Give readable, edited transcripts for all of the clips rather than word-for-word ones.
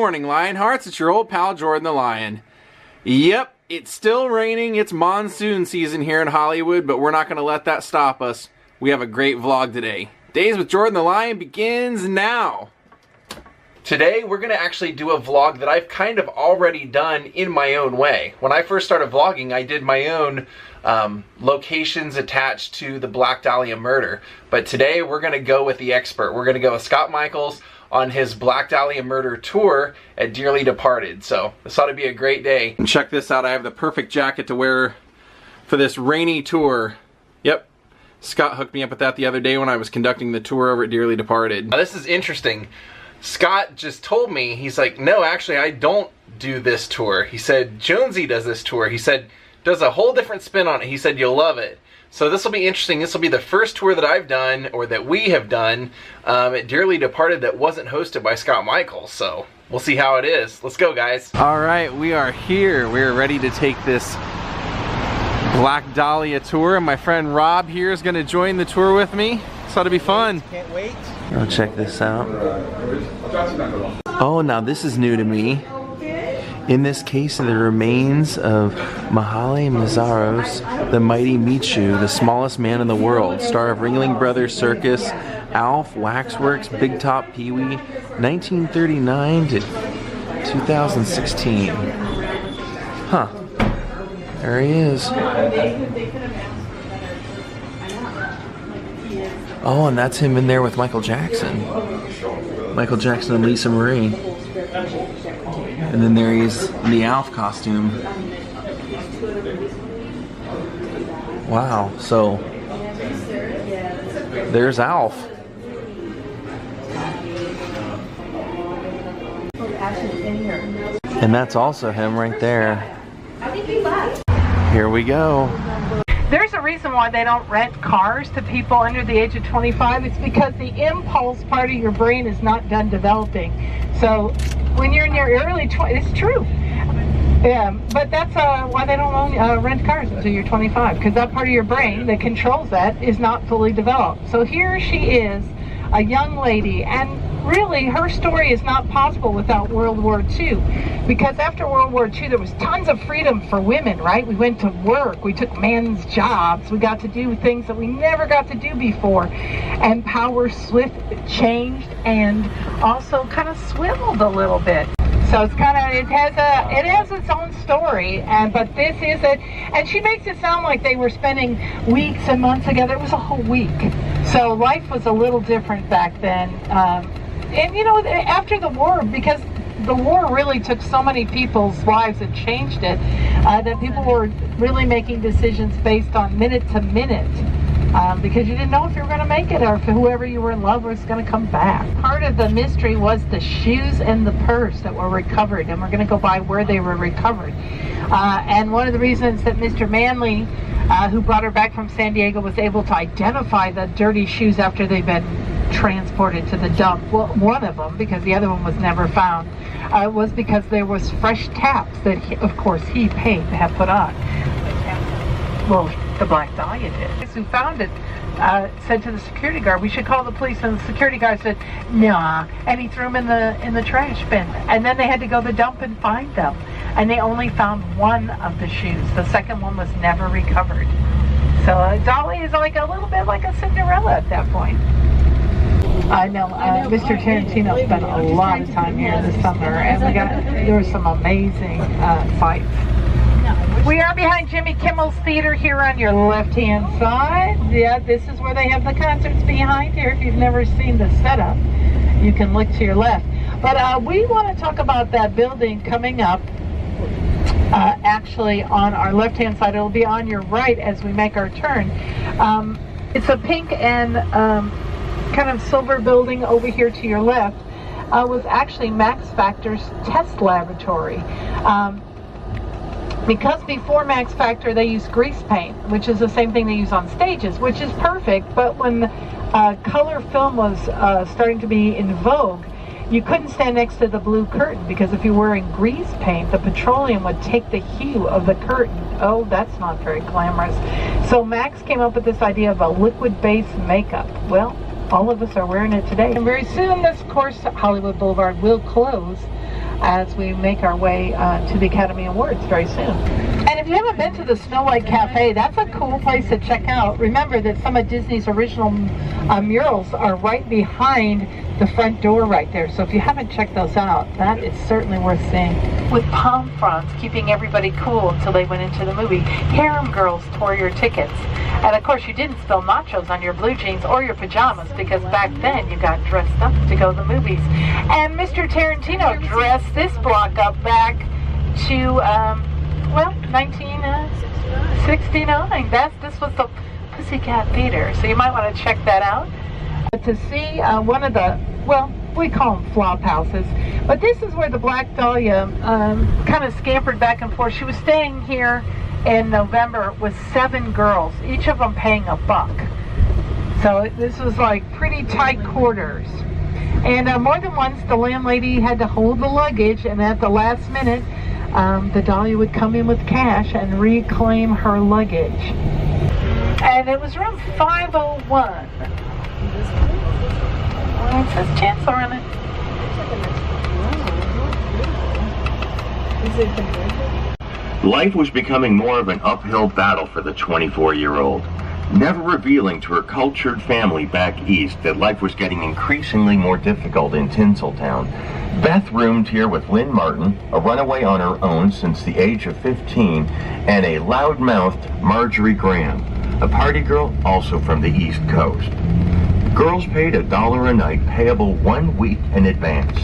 morning, Lionhearts. It's your old pal, Jordan the Lion. Yep, it's still raining. It's monsoon season here in Hollywood, but we're not going to let that stop us. We have a great vlog today. Daze with Jordan the Lion begins now. Today, we're going to actually do a vlog that I've kind of already done in my own way. When I first started vlogging, I did my own locations attached to the Black Dahlia murder. But today, we're going to go with the expert. We're going to go with Scott Michaels on his Black Dahlia murder tour at Dearly Departed. So this ought to be a great day. And check this out. I have the perfect jacket to wear for this rainy tour. Yep. Scott hooked me up with that the other day when I was conducting the tour over at Dearly Departed. Now this is interesting. Scott just told me, he's like, no, actually I don't do this tour. He said, Jonesy does this tour. He said, does a whole different spin on it. He said, you'll love it. So this will be interesting. This will be the first tour that I've done, or that we have done, at Dearly Departed that wasn't hosted by Scott Michaels. So we'll see how it is. Let's go, guys. All right, we are here. We are ready to take this Black Dahlia tour, and my friend Rob here is going to join the tour with me. So it'll be fun. Can't wait. I'll check this out. Oh, now this is new to me. In this case, the remains of Mahale Mazaros, the mighty Michu, the smallest man in the world, star of Ringling Brothers Circus, Alf, Waxworks, Big Top Pee-wee, 1939 to 2016. Huh. There he is. Oh, and that's him in there with Michael Jackson. Michael Jackson and Lisa Marie. And then there he is in the Alf costume. Wow, so there's Alf. And that's also him right there. Here we go. There's a reason why they don't rent cars to people under the age of 25. It's because the impulse part of your brain is not done developing. So when you're in your early 20s, it's true. Yeah, but that's why they don't rent cars until you're 25, because that part of your brain that controls that is not fully developed. So here she is, a young lady, and really her story is not possible without World War II, because after World War II there was tons of freedom for women, right? We went to work, we took men's jobs, we got to do things that we never got to do before, and power changed and also kind of swiveled a little bit. So it's kind of, it has its own story, but this is it, and she makes it sound like they were spending weeks and months together. It was a whole week. So life was a little different back then. And you know, after the war, because the war really took so many people's lives and changed it, that people were really making decisions based on minute to minute. Because you didn't know if you were going to make it or if whoever you were in love was going to come back. Part of the mystery was the shoes and the purse that were recovered, and we're going to go by where they were recovered. And one of the reasons that Mr. Manley, who brought her back from San Diego, was able to identify the dirty shoes after they'd been transported to the dump, well, one of them, because the other one was never found, was because there was fresh taps that, of course, he paid to have put on. Well, the Black Dahlia did. Who found it said to the security guard, we should call the police, and the security guard said, nah, and he threw them in the trash bin. And then they had to go to the dump and find them. And they only found one of the shoes. The second one was never recovered. So Dolly is like a little bit like a Cinderella at that point. I know, Mr. Tarantino spent a lot of time here this summer, and there were some amazing fights. We are behind Jimmy Kimmel's Theater here on your left-hand side. Yeah, this is where they have the concerts behind here. If you've never seen the setup, you can look to your left. But we want to talk about that building coming up. Actually, on our left-hand side, it'll be on your right as we make our turn. It's a pink and kind of silver building over here to your left. Was actually Max Factor's test laboratory. Because before Max Factor they used grease paint, which is the same thing they use on stages, which is perfect, but when color film was starting to be in vogue, you couldn't stand next to the blue curtain, because if you're wearing grease paint, the petroleum would take the hue of the curtain. Oh, that's not very glamorous. So Max came up with this idea of a liquid-based makeup. Well, all of us are wearing it today. And very soon, this course, Hollywood Boulevard, will close. as we make our way to the Academy Awards very soon. And if you haven't been to the Snow White Cafe, that's a cool place to check out. Remember that some of Disney's original murals are right behind the front door right there. So if you haven't checked those out, that is certainly worth seeing. With palm fronds keeping everybody cool until they went into the movie, harem girls tore your tickets. And of course you didn't spill nachos on your blue jeans or your pajamas, because back then you got dressed up to go to the movies. And Mr. Tarantino dressed this block up back to, well, 1969. This was the Pussycat Theater, so you might want to check that out. To see one of the, well, we call them flop houses, but this is where the Black Dahlia kind of scampered back and forth. She was staying here in November with 7 girls, each of them paying $1. So this was like pretty tight quarters. And more than once the landlady had to hold the luggage, and at the last minute the Dahlia would come in with cash and reclaim her luggage. And it was around 5:01. It says Chancellor on it. Life was becoming more of an uphill battle for the 24-year-old, never revealing to her cultured family back east that life was getting increasingly more difficult in Tinseltown. Beth roomed here with Lynn Martin, a runaway on her own since the age of 15, and a loud-mouthed Marjorie Graham, a party girl also from the East Coast. Girls paid $1 a night, payable 1 week in advance.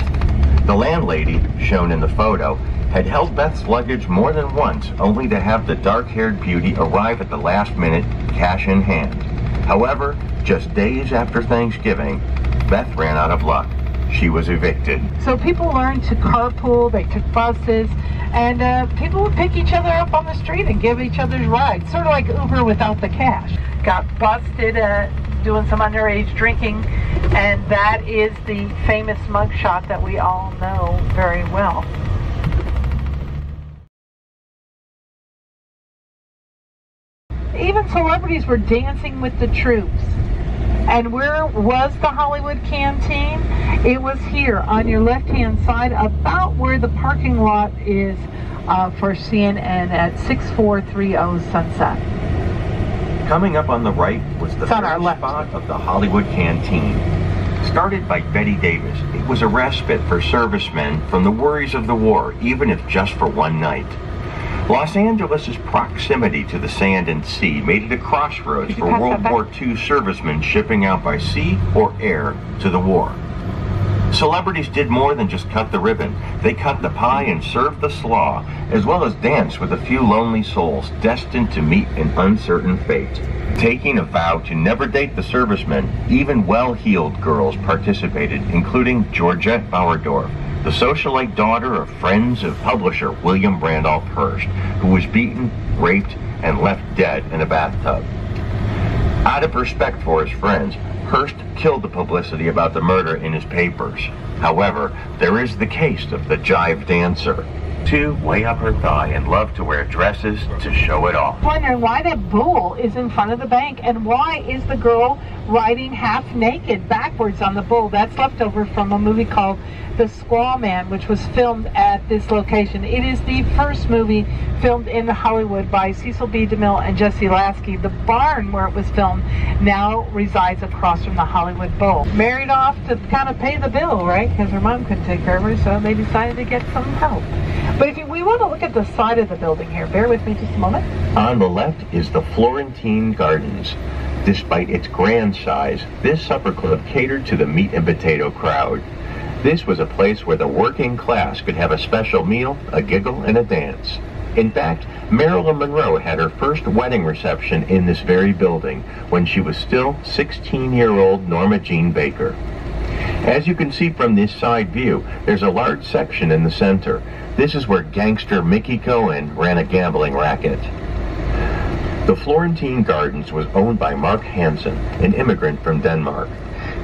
The landlady, shown in the photo, had held Beth's luggage more than once, only to have the dark-haired beauty arrive at the last minute, cash in hand. However, just days after Thanksgiving, Beth ran out of luck. She was evicted. So people learned to carpool, they took buses, and people would pick each other up on the street and give each other's rides, sort of like Uber without the cash. Got busted doing some underage drinking, and that is the famous mugshot that we all know very well. Even celebrities were dancing with the troops. And where was the Hollywood Canteen? It was here on your left-hand side, about where the parking lot is for CNN at 6430 Sunset. Coming up on the right was the third spot of the Hollywood Canteen. Started by Betty Davis, it was a respite for servicemen from the worries of the war, even if just for one night. Los Angeles' proximity to the sand and sea made it a crossroads for World War II servicemen shipping out by sea or air to the war. Celebrities did more than just cut the ribbon. They cut the pie and served the slaw, as well as danced with a few lonely souls destined to meet an uncertain fate. Taking a vow to never date the servicemen, even well-heeled girls participated, including Georgette Bauerdorf, the socialite daughter of friends of publisher William Randolph Hearst, who was beaten, raped, and left dead in a bathtub. Out of respect for his friends, Hearst killed the publicity about the murder in his papers. However, there is the case of the jive dancer. Two way up her thigh and loved to wear dresses to show it off. Wondering why that bull is in front of the bank, and why is the girl riding half naked backwards on the bull? That's left over from a movie called The Squaw Man, which was filmed at this location. It is the first movie filmed in Hollywood by Cecil B. DeMille and Jesse Lasky. The barn where it was filmed now resides across from the Hollywood Bowl. Married off to kind of pay the bill, right? Because her mom couldn't take care of her, so they decided to get some help. But if we want to look at the side of the building here, bear with me just a moment. On the left is the Florentine Gardens. Despite its grand size, this supper club catered to the meat and potato crowd. This was a place where the working class could have a special meal, a giggle, and a dance. In fact, Marilyn Monroe had her first wedding reception in this very building when she was still 16-year-old Norma Jean Baker. As you can see from this side view, there's a large section in the center. This is where gangster Mickey Cohen ran a gambling racket. The Florentine Gardens was owned by Mark Hansen, an immigrant from Denmark.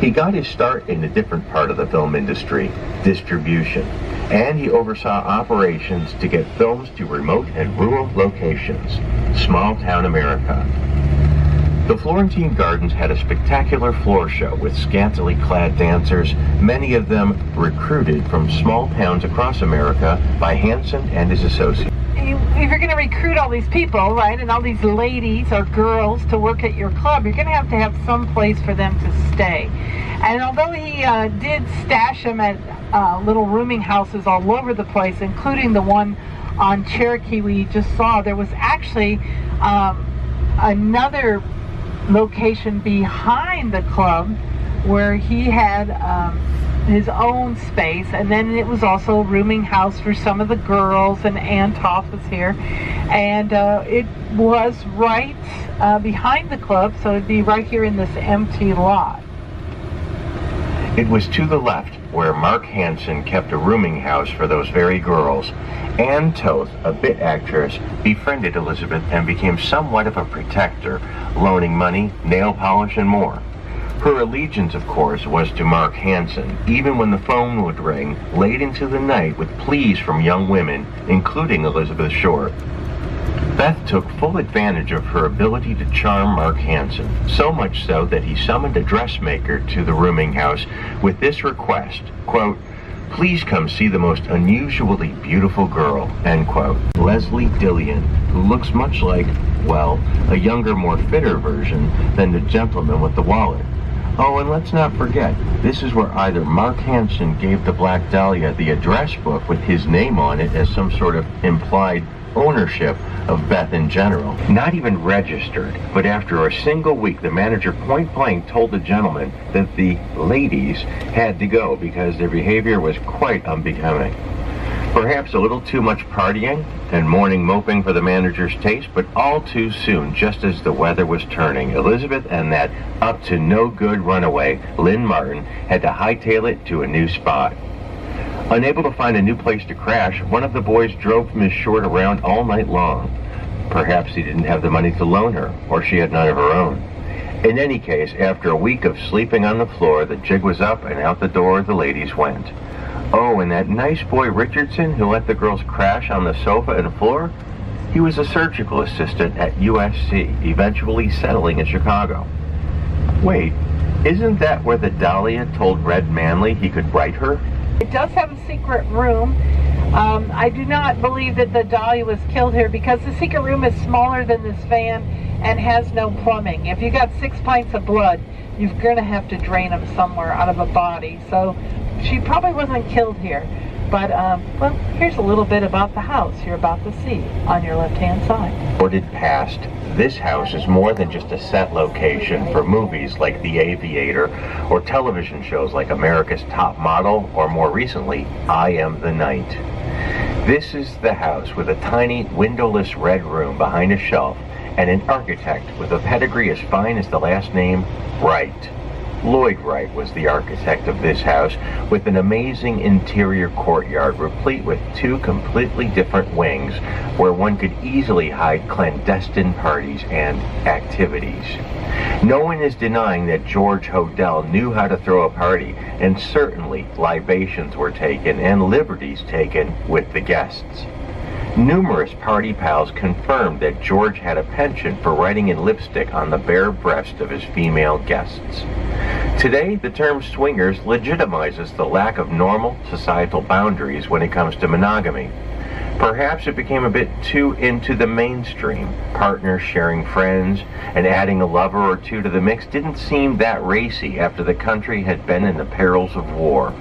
He got his start in a different part of the film industry, distribution, and he oversaw operations to get films to remote and rural locations, small-town America. The Florentine Gardens had a spectacular floor show with scantily clad dancers, many of them recruited from small towns across America by Hansen and his associates. If you're going to recruit all these people, right, and all these ladies or girls to work at your club, you're going to have some place for them to stay. And although he did stash them at little rooming houses all over the place, including the one on Cherokee we just saw, there was actually another location behind the club where he had his own space, and then it was also a rooming house for some of the girls, and Antoff was here, and it was right behind the club, so it'd be right here in this empty lot. It was to the left where Mark Hansen kept a rooming house for those very girls. Ann Toth, a bit actress, befriended Elizabeth and became somewhat of a protector, loaning money, nail polish, and more. Her allegiance, of course, was to Mark Hansen, even when the phone would ring late into the night with pleas from young women, including Elizabeth Short. Beth took full advantage of her ability to charm Mark Hansen, so much so that he summoned a dressmaker to the rooming house with this request, quote, "Please come see the most unusually beautiful girl," end quote. Leslie Dillian, who looks much like, well, a younger, more fitter version than the gentleman with the wallet. Oh, and let's not forget, this is where either Mark Hansen gave the Black Dahlia the address book with his name on it as some sort of implied ownership of Beth in general. Not even registered, but after a single week, the manager point blank told the gentleman that the ladies had to go because their behavior was quite unbecoming. Perhaps a little too much partying and morning moping for the manager's taste, but all too soon, just as the weather was turning, Elizabeth and that up-to-no-good runaway, Lynn Martin, had to hightail it to a new spot. Unable to find a new place to crash, one of the boys drove Miss Short around all night long. Perhaps he didn't have the money to loan her, or she had none of her own. In any case, after a week of sleeping on the floor, the jig was up and out the door the ladies went. Oh, and that nice boy Richardson who let the girls crash on the sofa and floor? He was a surgical assistant at USC, eventually settling in Chicago. Wait, isn't that where the Dahlia told Red Manley he could write her? It does have a secret room. I do not believe that the Dahlia was killed here because the secret room is smaller than this van and has no plumbing. If you got 6 pints of blood, you're going to have to drain them somewhere out of a body. So she probably wasn't killed here. But, well, here's a little bit about the house you're about to see on your left-hand side. Recorded past, this house is more than just a set location for movies like The Aviator or television shows like America's Top Model or, more recently, I Am the Night. This is the house with a tiny windowless red room behind a shelf and an architect with a pedigree as fine as the last name Wright. Lloyd Wright was the architect of this house, with an amazing interior courtyard replete with 2 completely different wings where one could easily hide clandestine parties and activities. No one is denying that George Hodel knew how to throw a party, and certainly libations were taken and liberties taken with the guests. Numerous party pals confirmed that George had a penchant for writing in lipstick on the bare breast of his female guests. Today, the term swingers legitimizes the lack of normal societal boundaries when it comes to monogamy. Perhaps it became a bit too into the mainstream. Partners sharing friends and adding a lover or two to the mix didn't seem that racy after the country had been in the perils of war.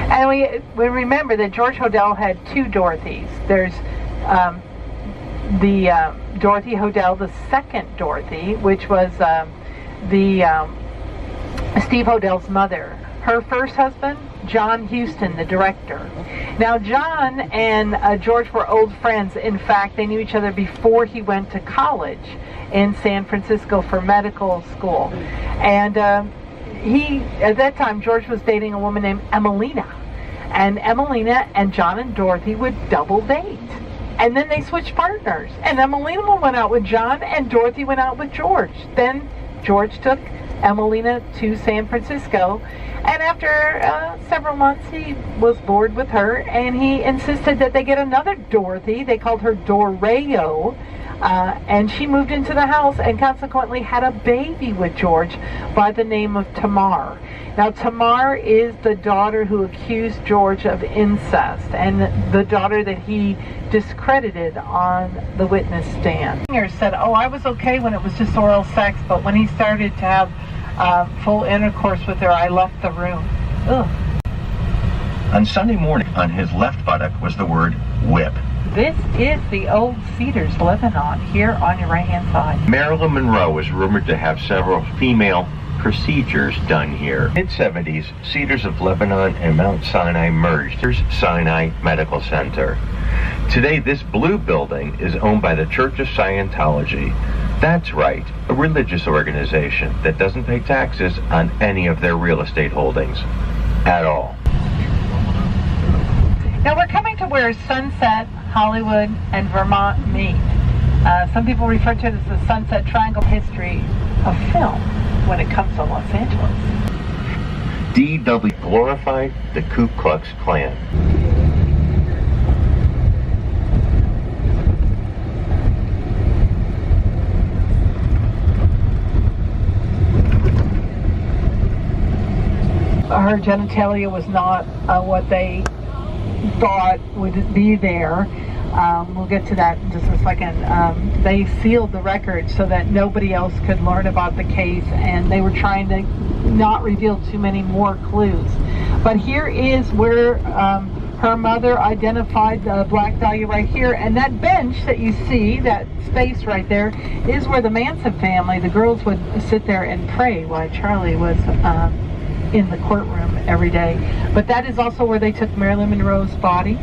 And we remember that George Hodel had 2 Dorothys. There's the Dorothy Hodel, the second Dorothy, which was Steve Hodel's mother. Her first husband, John Huston, the director. Now, John and George were old friends. In fact, they knew each other before he went to college in San Francisco for medical school. And at that time, George was dating a woman named Emelina. And Emelina and John and Dorothy would double date. And then they switched partners. And Emelina went out with John and Dorothy went out with George. Then George took Emelina to San Francisco. And after several months, he was bored with her. And he insisted that they get another Dorothy. They called her Doreo. And she moved into the house and consequently had a baby with George by the name of Tamar. Now, Tamar is the daughter who accused George of incest and the daughter that he discredited on the witness stand. He said, oh, I was okay when it was just oral sex, but when he started to have full intercourse with her, I left the room. Ugh. On Sunday morning, on his left buttock was the word whip. This is the old Cedars, Lebanon, here on your right-hand side. Marilyn Monroe was rumored to have several female procedures done here. Mid-70s, Cedars of Lebanon and Mount Sinai merged. Here's Sinai Medical Center. Today, this blue building is owned by the Church of Scientology. That's right, a religious organization that doesn't pay taxes on any of their real estate holdings at all. Now we're coming to where Sunset, Hollywood, and Vermont meet. Some people refer to it as the Sunset Triangle history of film when it comes to Los Angeles. D.W. glorified the Ku Klux Klan. Her genitalia was not what they thought would be there. We'll get to that in just a second. They sealed the record so that nobody else could learn about the case, and they were trying to not reveal too many more clues. But here is where her mother identified the Black Dahlia right here, and that bench that you see, that space right there, is where the Manson family, the girls, would sit there and pray while Charlie was in the courtroom every day. But that is also where they took Marilyn Monroe's body,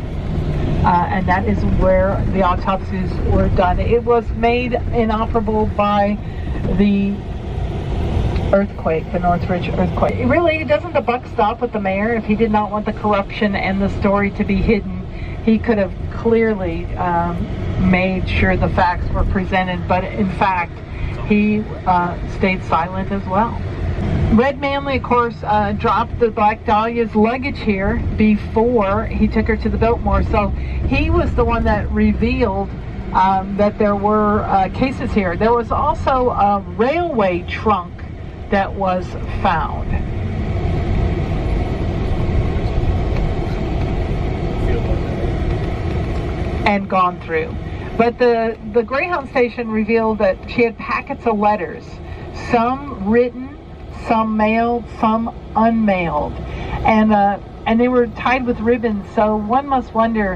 and that is where the autopsies were done. It was made inoperable by the earthquake, the Northridge earthquake. Really, doesn't the buck stop with the mayor? If he did not want the corruption and the story to be hidden, he could have clearly made sure the facts were presented, but in fact, he stayed silent as well. Red Manley, of course, dropped the Black Dahlia's luggage here before he took her to the Biltmore, so he was the one that revealed that there were cases here. There was also a railway trunk that was found. And gone through. But the Greyhound station revealed that she had packets of letters, some written, some mailed, some unmailed, and they were tied with ribbons. So one must wonder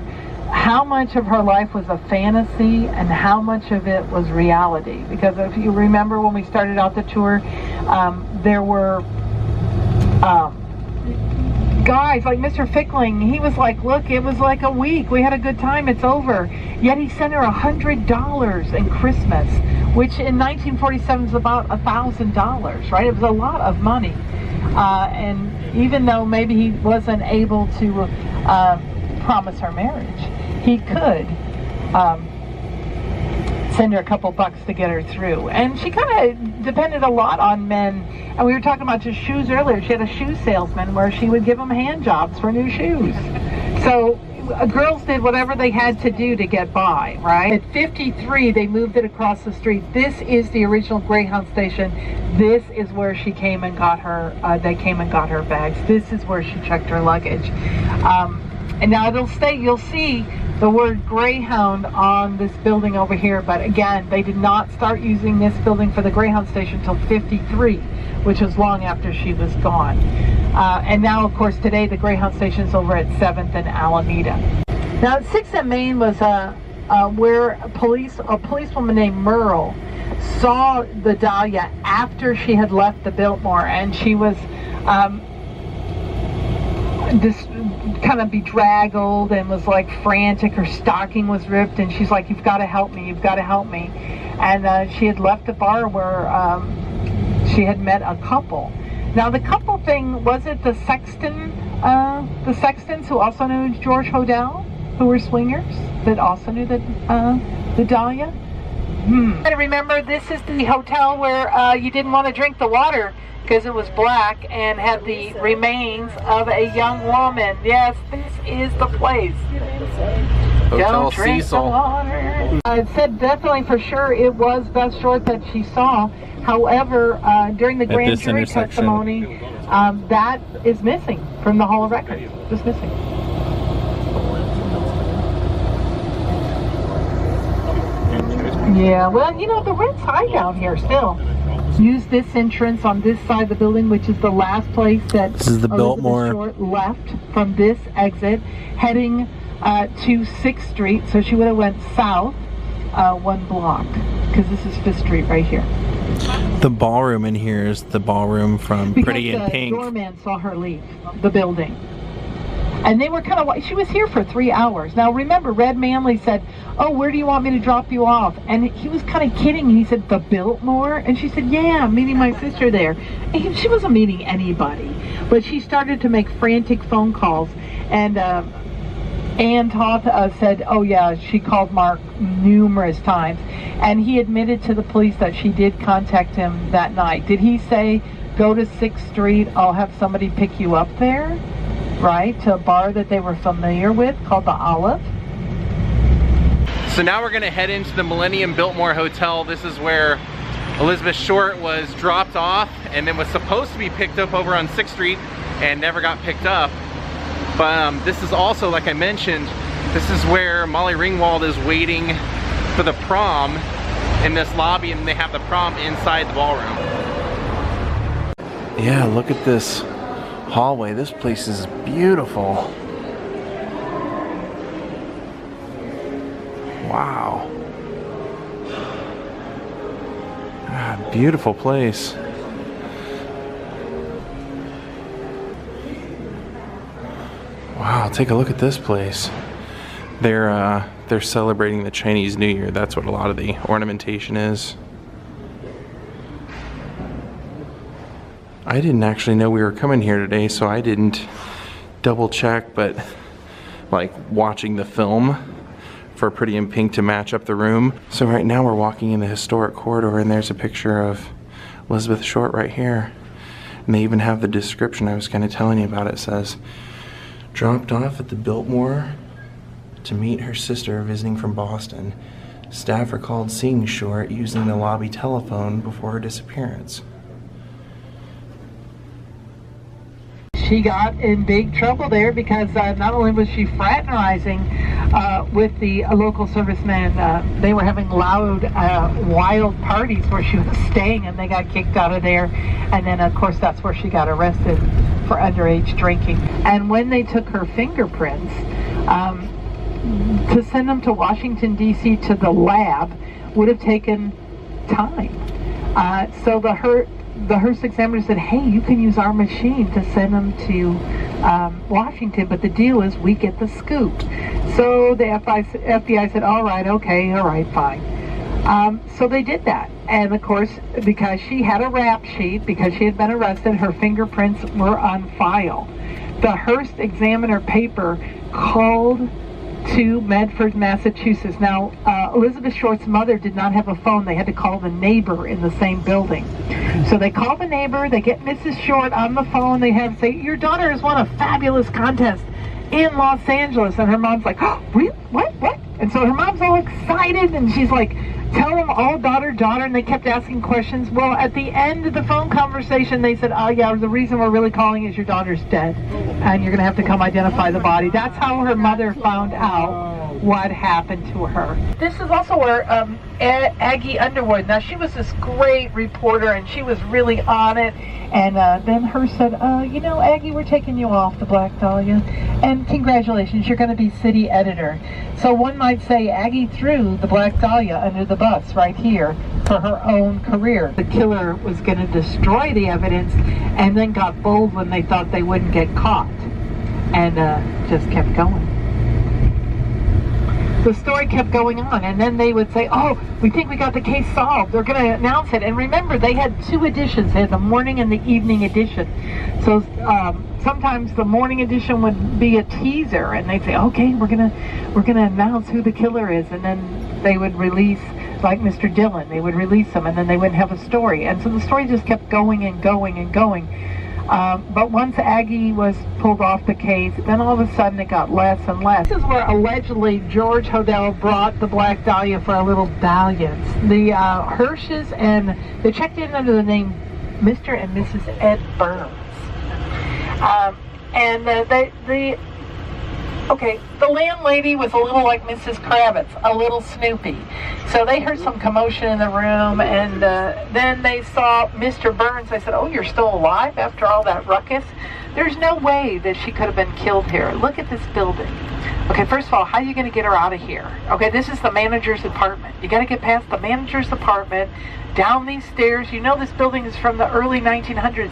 how much of her life was a fantasy and how much of it was reality. Because if you remember when we started out the tour, there were guys like Mr. Fickling. He was like, look, it was like a week, we had a good time, it's over. Yet he sent her $100 in Christmas, which in 1947 is about $1,000, right? It was a lot of money. And even though maybe he wasn't able to promise her marriage, he could send her a couple bucks to get her through. And she kind of depended a lot on men. And we were talking about just shoes earlier. She had a shoe salesman where she would give him hand jobs for new shoes. So girls did whatever they had to do to get by, right? At 53, they moved it across the street. This is the original Greyhound station. This is where she came and got her, they came and got her bags. This is where she checked her luggage. And now it'll stay, you'll see the word Greyhound on this building over here, but again, they did not start using this building for the Greyhound station until 53, which was long after she was gone. And now, of course, today the Greyhound station is over at 7th and Alameda. Now, at 6th and Main was where a policewoman named Merle saw the Dahlia after she had left the Biltmore, and she was kind of bedraggled and was like frantic. Her stocking was ripped, and she's like, you've got to help me, you've got to help me. And she had left a bar where she had met a couple. Now the couple thing, was it the Sextons who also knew George Hodel, who were swingers, that also knew the Dahlia? And remember, this is the hotel where you didn't want to drink the water because it was black and had the remains of a young woman. Yes, this is the place. Hotel Don't drink Cecil. the water. It said definitely for sure it was Beth Short that she saw. However, during the grand jury testimony, that is missing from the Hall of Records. Just missing. Yeah, well, you know, the rent's high down here still. Use this entrance on this side of the building, which is the last place that This is the Biltmore Short left from this exit, heading to 6th Street. So she would have went south 1 block, because this is 5th Street right here. The ballroom in here is the ballroom from Pretty in Pink. The doorman saw her leave the building. And they were kind of, she was here for 3 hours. Now remember, Red Manley said, oh, where do you want me to drop you off? And he was kind of kidding. He said, the Biltmore? And she said, yeah, I'm meeting my sister there. And she wasn't meeting anybody. But she started to make frantic phone calls. And Ann Toth said, oh yeah, she called Mark numerous times. And he admitted to the police that she did contact him that night. Did he say, go to 6th Street, I'll have somebody pick you up there? Right, to a bar that they were familiar with called the Olive. So now we're gonna head into the Millennium Biltmore Hotel. This is where Elizabeth Short was dropped off and then was supposed to be picked up over on 6th Street and never got picked up. But this is also, like I mentioned, this is where Molly Ringwald is waiting for the prom in this lobby, and they have the prom inside the ballroom. Yeah, look at this hallway. This place is beautiful. Wow. Ah, beautiful place. Wow, take a look at this place. They're celebrating the Chinese New Year. That's what a lot of the ornamentation is. I didn't actually know we were coming here today, so I didn't double check, but like watching the film for Pretty in Pink to match up the room. So right now we're walking in the historic corridor, and there's a picture of Elizabeth Short right here. And they even have the description I was kind of telling you about. It says, dropped off at the Biltmore to meet her sister visiting from Boston. Staff recalled seeing Short using the lobby telephone before her disappearance. She got in big trouble there because not only was she fraternizing with the local servicemen, they were having loud, wild parties where she was staying, and they got kicked out of there. And then, of course, that's where she got arrested for underage drinking. And when they took her fingerprints, to send them to Washington, D.C. to the lab would have taken time. So the Hearst examiner said, hey, you can use our machine to send them to Washington, but the deal is we get the scoop. So the FBI said, all right, okay, all right, fine. So they did that. And of course, because she had a rap sheet, because she had been arrested, her fingerprints were on file. The Hearst examiner paper called to Medford, Massachusetts. Now, Elizabeth Short's mother did not have a phone. They had to call the neighbor in the same building. So they call the neighbor, they get Mrs. Short on the phone, they have say, your daughter has won a fabulous contest in Los Angeles. And her mom's like, oh, really? What? And so her mom's all excited, and she's like, tell them all daughter, and they kept asking questions. Well, at the end of the phone conversation, they said, oh yeah, the reason we're really calling is your daughter's dead, and you're going to have to come identify the body. That's how her mother found out what happened to her. This is also where Aggie Underwood, now she was this great reporter, and she was really on it, and then Hearst said, you know, Aggie, we're taking you off the Black Dahlia, and congratulations, you're going to be city editor. So one might say Aggie threw the Black Dahlia under the bus right here for her own career. The killer was going to destroy the evidence, and then got bold when they thought they wouldn't get caught, and just kept going. The story kept going on, and then they would say, oh, we think we got the case solved. They're going to announce it. And remember, they had 2 editions. They had the morning and the evening edition. So sometimes the morning edition would be a teaser, and they'd say, okay, we're gonna announce who the killer is. And then they would release, like Mr. Dillon, they would release him, and then they wouldn't have a story. And so the story just kept going and going and going. But once Aggie was pulled off the case, then all of a sudden it got less and less. This is where allegedly George Hodel brought the Black Dahlia for a little dalliance. The Hirsches, and they checked in under the name Mr. and Mrs. Ed Burns. The landlady was a little like Mrs. Kravitz, a little snoopy. So they heard some commotion in the room, and then they saw Mr. Burns. They said, "Oh, you're still alive after all that ruckus?" There's no way that she could have been killed here. Look at this building. Okay, first of all, how are you going to get her out of here? Okay, this is the manager's apartment. You got to get past the manager's apartment, down these stairs. You know this building is from the early 1900s.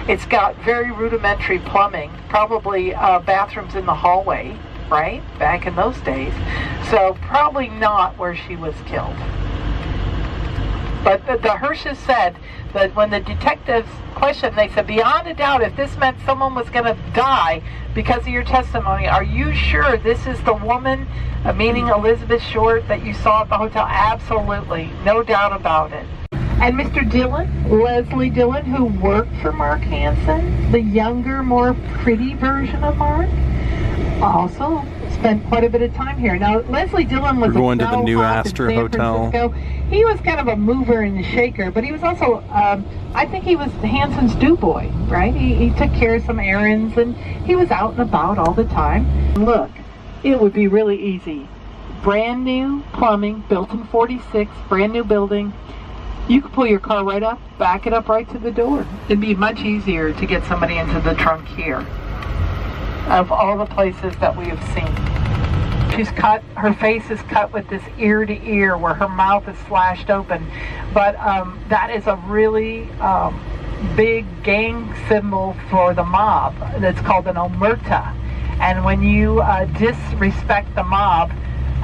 It's got very rudimentary plumbing, probably bathrooms in the hallway, right? Back in those days. So probably not where she was killed. But the Hirsches said that when the detectives questioned, they said, beyond a doubt, if this meant someone was going to die because of your testimony, are you sure this is the woman, meaning Elizabeth Short, that you saw at the hotel? Absolutely. No doubt about it. And Mr. Dillon, Leslie Dillon, who worked for Mark Hansen, the younger, more pretty version of Mark, also spent quite a bit of time here. Now, Leslie Dillon was going to the new Astor Hotel. Francisco. He was kind of a mover and a shaker, but he was also, I think he was Hansen's do-boy, right? He took care of some errands, and he was out and about all the time. Look, it would be really easy. Brand new plumbing, built in 46, brand new building. You could pull your car right up, back it up right to the door. It'd be much easier to get somebody into the trunk here, of all the places that we have seen. She's cut, her face is cut with this ear to ear where her mouth is slashed open. But that is a really big gang symbol for the mob. That's called an omerta. And when you disrespect the mob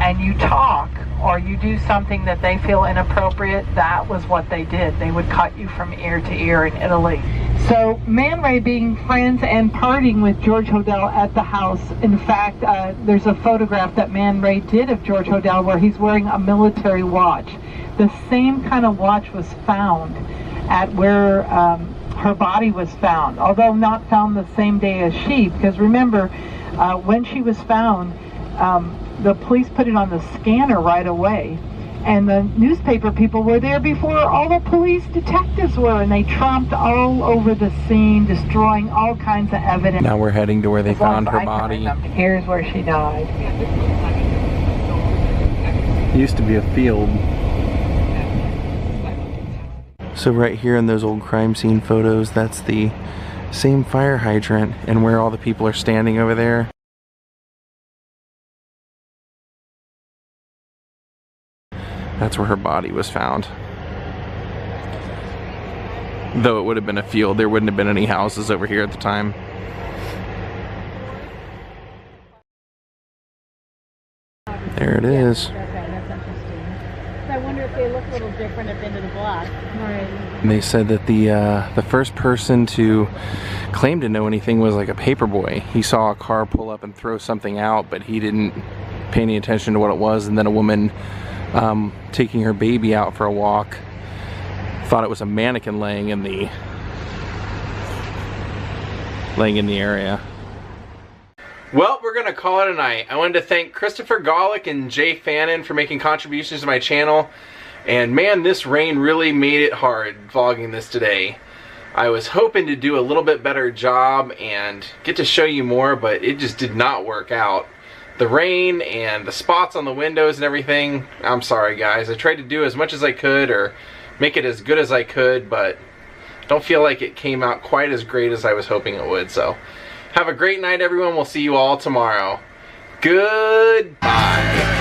and you talk or you do something that they feel inappropriate, that was what they did. They would cut you from ear to ear in Italy. So Man Ray being friends and partying with George Hodel at the house. In fact, there's a photograph that Man Ray did of George Hodel where he's wearing a military watch. The same kind of watch was found at where her body was found, although not found the same day as she, because remember, when she was found, the police put it on the scanner right away. And the newspaper people were there before all the police detectives were, and they tromped all over the scene, destroying all kinds of evidence. Now we're heading to where they found her body. Here's where she died. It used to be a field. So right here in those old crime scene photos, that's the same fire hydrant, and where all the people are standing over there. That's where her body was found. Though it would have been a field, there wouldn't have been any houses over here at the time. There it is. Okay, that's interesting. So I wonder if they look a little different at the end of the block. Right. And they said that the first person to claim to know anything was like a paperboy. He saw a car pull up and throw something out, but he didn't pay any attention to what it was. And then a woman taking her baby out for a walk thought it was a mannequin laying in the area. Well, we're gonna call it a night. I wanted to thank Christopher Golick and Jay Fannin for making contributions to my channel, and man, this rain really made it hard vlogging this today. I was hoping to do a little bit better job and get to show you more, but it just did not work out. The rain and the spots on the windows and everything, I'm sorry guys. I tried to do as much as I could or make it as good as I could, but I don't feel like it came out quite as great as I was hoping it would. So have a great night everyone. We'll see you all tomorrow. Goodbye.